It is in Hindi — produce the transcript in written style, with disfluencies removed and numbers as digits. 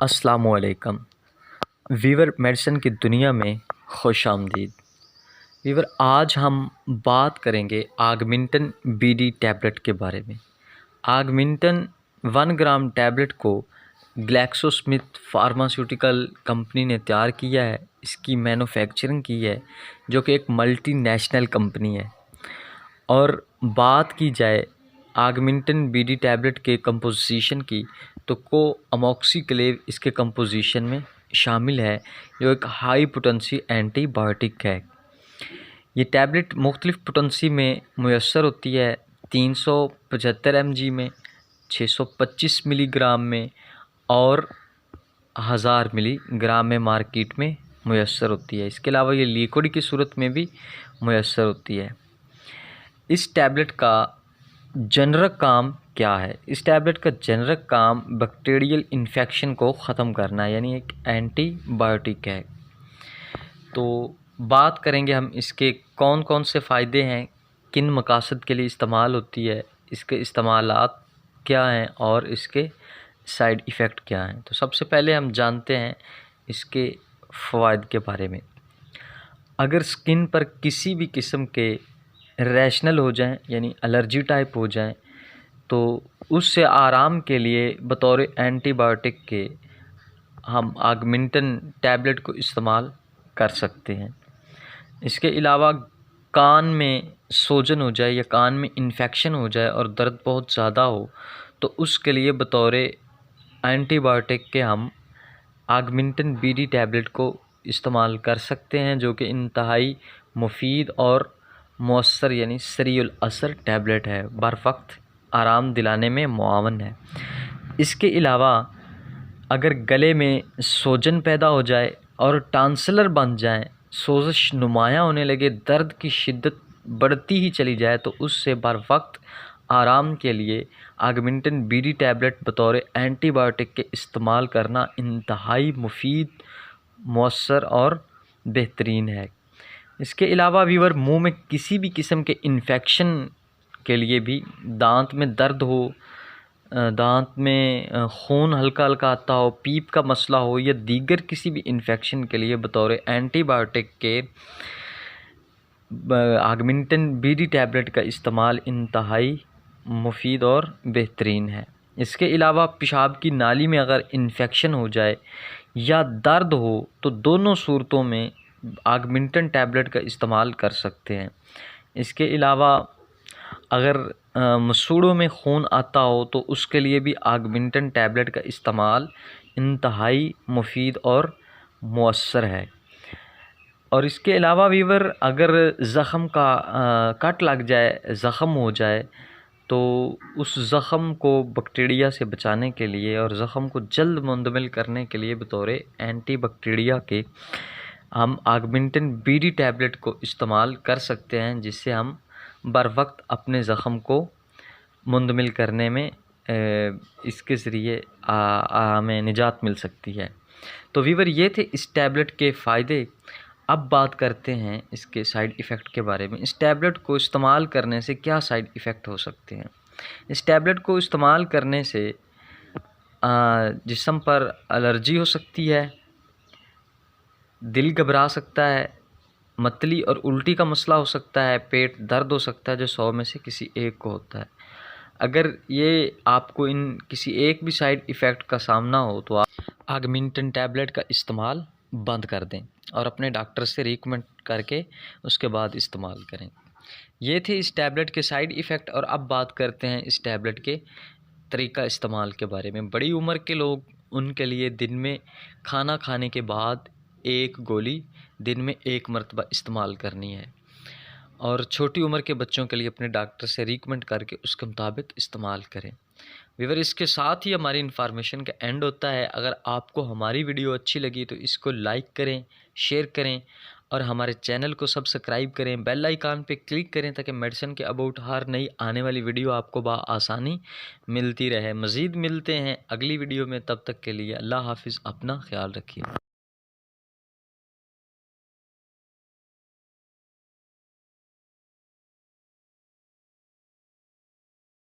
अस्सलामुअलैकुम वीवर मेडिसिन की दुनिया में खुश आमदीद। वीवर आज हम बात करेंगे आगमेंटन बीडी टैबलेट के बारे में। आगमेंटन 1 ग्राम टैबलेट को ग्लैक्सोस्मिथ फार्मास्यूटिकल कंपनी ने तैयार किया है, इसकी मैन्युफैक्चरिंग की है, जो कि एक मल्टीनेशनल कंपनी है। और बात की जाए आगमेंटन बीडी टैबलेट के कंपोजिशन की, तो को अमोक्सिक्लेव इसके कंपोजिशन में शामिल है, जो एक हाई पोटेंसी एंटीबायोटिक है। ये टैबलेट मुख्तलिफ़ पोटेंसी में मुयस्सर होती है, 375 mg में, 625 मिलीग्राम में और 1000 मिलीग्राम में मार्केट में मुयस्सर होती है। इसके अलावा ये लिक्विड की सूरत में भी मुयस्सर होती है। इस टैबलेट का जनरक काम क्या है? इस टैबलेट का जनरक काम बैक्टीरियल इन्फेक्शन को ख़त्म करना है, यानी एक एंटीबायोटिक है। तो बात करेंगे हम इसके कौन कौन से फ़ायदे हैं, किन मकासद के लिए इस्तेमाल होती है, इसके इस्तेमालात क्या हैं और इसके साइड इफ़ेक्ट क्या हैं। तो सबसे पहले हम जानते हैं इसके फ़वाइद के बारे में। अगर स्किन पर किसी भी किस्म के रैशनल हो जाएं, यानी एलर्जी टाइप हो जाएं, तो उससे आराम के लिए बतौर एंटीबायोटिक के हम आगमेंटन टैबलेट को इस्तेमाल कर सकते हैं। इसके अलावा कान में सूजन हो जाए या कान में इन्फेक्शन हो जाए और दर्द बहुत ज़्यादा हो, तो उसके लिए बतौर एंटीबायोटिक के हम आगमेंटन बीडी टैबलेट को इस्तेमाल कर सकते हैं, जो कि इंतहाई मुफीद और मौसर यानी सरीउल असर टैबलेट है, बर वक्त आराम दिलाने में मुआवन है। इसके अलावा अगर गले में सूजन पैदा हो जाए और टांसलर बन जाए, सोजिश नुमायाँ होने लगे, दर्द की शिद्दत बढ़ती ही चली जाए, तो उससे बर वक्त आराम के लिए आगमेंटन बीडी टैबलेट बतौर एंटीबायोटिक के इस्तेमाल करना इंतहाई मुफीद, मौसर और बेहतरीन है। इसके अलावा वीवर मुंह में किसी भी किस्म के इन्फेक्शन के लिए भी, दांत में दर्द हो, दांत में खून हल्का हल्का आता हो, पीप का मसला हो या दीगर किसी भी इन्फेक्शन के लिए बतौर एंटीबायोटिक के आगमेंटन बीडी टैबलेट का इस्तेमाल इंतहाई मुफीद और बेहतरीन है। इसके अलावा पेशाब की नाली में अगर इन्फेक्शन हो जाए या दर्द हो, तो दोनों सूरतों में आगमेंटन टैबलेट का इस्तेमाल कर सकते हैं। इसके अलावा अगर मसूड़ों में खून आता हो, तो उसके लिए भी आगमेंटन टैबलेट का इस्तेमाल इंतहाई मुफीद और मौसर है। और इसके अलावा वीवर अगर ज़ख़म का कट लग जाए, ज़ख़म हो जाए, तो उस ज़ख़म को बैक्टीरिया से बचाने के लिए और ज़ख़म को जल्द मुंतमिल करने के लिए बतौर एंटी बैक्टीरिया के हम आगमेंटन बीडी टैबलेट को इस्तेमाल कर सकते हैं, जिससे हम बर वक्त अपने ज़ख़म को मुंतमिल करने में इसके ज़रिए हमें निजात मिल सकती है। तो वीवर ये थे इस टैबलेट के फ़ायदे। अब बात करते हैं इसके साइड इफ़ेक्ट के बारे में। इस टैबलेट को इस्तेमाल करने से क्या साइड इफ़ेक्ट हो सकते हैं? इस टैबलेट को इस्तेमाल करने से जिस्म पर एलर्जी हो सकती है, दिल घबरा सकता है, मतली और उल्टी का मसला हो सकता है, पेट दर्द हो सकता है, जो 100 में से किसी एक को होता है। अगर ये आपको इन किसी एक भी साइड इफ़ेक्ट का सामना हो, तो आप आगमेंटन टैबलेट का इस्तेमाल बंद कर दें और अपने डॉक्टर से रिकमेंड करके उसके बाद इस्तेमाल करें। ये थे इस टैबलेट के साइड इफ़ेक्ट। और अब बात करते हैं इस टैबलेट के तरीका इस्तेमाल के बारे में। बड़ी उम्र के लोग, उनके लिए दिन में खाना खाने के बाद 1 गोली दिन में 1 मरतबा इस्तेमाल करनी है, और छोटी उम्र के बच्चों के लिए अपने डॉक्टर से रिकमेंड करके उसके मुताबिक इस्तेमाल करें। वीवर इसके साथ ही हमारी इन्फॉर्मेशन का एंड होता है। अगर आपको हमारी वीडियो अच्छी लगी तो इसको लाइक करें, शेयर करें और हमारे चैनल को सब्सक्राइब करें, बेल आइकन पे क्लिक करें, ताकि मेडिसिन के अबाउट हर नई आने वाली वीडियो आपको आसानी मिलती रहे। मज़ीद मिलते हैं अगली वीडियो में, तब तक के लिए अल्लाह हाफिज़, अपना ख्याल रखिए।